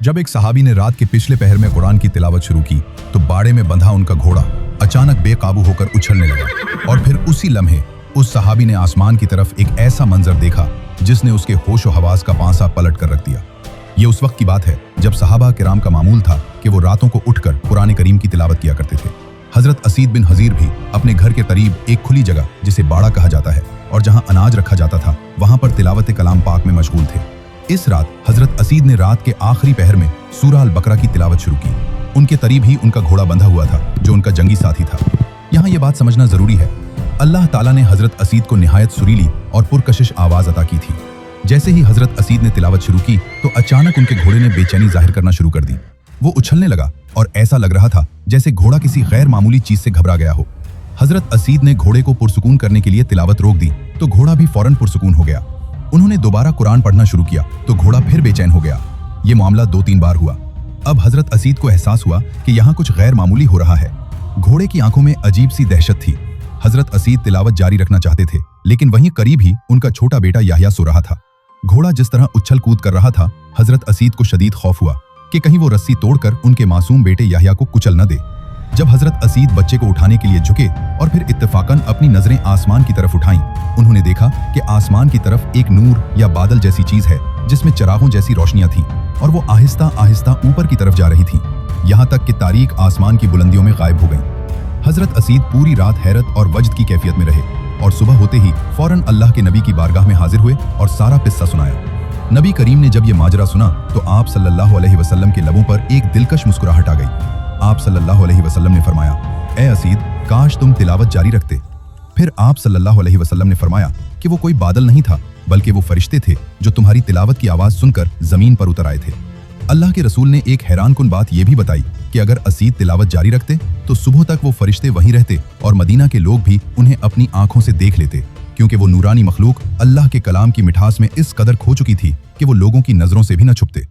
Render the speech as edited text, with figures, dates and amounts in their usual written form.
जब एक सहाबी ने रात के पिछले पहर में कुरान की तिलावत शुरू की तो बाड़े में बंधा उनका घोड़ा अचानक बेकाबू होकर उछलने लगा और फिर उसी लम्हे उस सहाबी ने आसमान की तरफ एक ऐसा मंजर देखा जिसने उसके होश व हवास का पांसा पलट कर रख दिया। ये उस वक्त की बात है जब सहाबा किराम का मामूल था कि वो रातों को उठकर कुरान करीम की तिलावत किया करते थे। हजरत असीद बिन हजीर भी अपने घर के करीब एक खुली जगह जिसे बाड़ा कहा जाता है और जहां अनाज रखा जाता था वहां पर तिलावत कलाम पाक में मशगूल थे। इस रात हजरत असीद ने रात के आखिरी पहर में सूरह अल बकरा की तिलावत शुरू की। उनके करीब ही उनका घोड़ा बंधा हुआ था जो उनका जंगी साथी था। यहाँ ये बात समझना जरूरी है, अल्लाह ताला ने हजरत असीद को निहायत सुरीली और पुरकशिश आवाज अता की थी। जैसे ही हजरत असीद ने तिलावत शुरू की तो अचानक उनके घोड़े ने बेचैनी जाहिर करना शुरू कर दी। वो उछलने लगा और ऐसा लग रहा था जैसे घोड़ा किसी गैर मामूली चीज से घबरा गया हो। हजरत असीद ने घोड़े को पुरसुकून करने के लिए तिलावत रोक दी तो घोड़ा भी फौरन पुरसुकून हो गया। उन्होंने दोबारा कुरान पढ़ना शुरू किया तो घोड़ा फिर बेचैन हो गया। ये मामला 2-3 बार हुआ। अब हजरत असीद को एहसास हुआ कि यहाँ कुछ गैर मामूली हो रहा है। घोड़े की आंखों में अजीब सी दहशत थी। हजरत असीद तिलावत जारी रखना चाहते थे लेकिन वहीं करीब ही उनका छोटा बेटा याह्या सो रहा था। घोड़ा जिस तरह उछल कूद कर रहा था, हजरत असीद को शदीद खौफ हुआ कि कहीं वो रस्सी तोड़कर उनके मासूम बेटे याह्या को कुचल न दे। जब हजरत असीद बच्चे को उठाने के लिए झुके और फिर इत्तेफाकन अपनी नजरें आसमान की तरफ उठाईं, उन्होंने देखा कि आसमान की तरफ एक नूर या बादल जैसी चीज है जिसमें चरागों जैसी रोशनियां थीं और वो आहिस्ता आहिस्ता ऊपर की तरफ जा रही थीं, यहाँ तक कि तारीक आसमान की बुलंदियों में गायब हो गईं। हजरत असीद पूरी रात हैरत और वजद की कैफियत में रहे और सुबह होते ही फौरन अल्लाह के नबी की बारगाह में हाजिर हुए और सारा किस्सा सुनाया। नबी करीम ने जब ये माजरा सुना तो आप सल्लल्लाहु अलैहि वसल्लम के लबों पर एक दिलकश मुस्कुराहट आ गई। आप सल्लल्लाहु अलैहि वसल्लम ने फरमाया, ए असीद, काश तुम तिलावत जारी रखते। फिर आप सल्लल्लाहु अलैहि वसल्लम ने फरमाया कि वो कोई बादल नहीं था बल्कि वो फरिश्ते थे जो तुम्हारी तिलावत की आवाज सुनकर जमीन पर उतर आए थे। अल्लाह के रसूल ने एक हैरानकुन बात यह भी बताई कि अगर असीद तिलावत जारी रखते तो सुबह तक वो फरिश्ते वहीं रहते और मदीना के लोग भी उन्हें अपनी आंखों से देख लेते, क्योंकि वो नूरानी मखलूक अल्लाह के कलाम की मिठास में इस कदर खो चुकी थी कि वो लोगों की नजरों से भी न छुपते।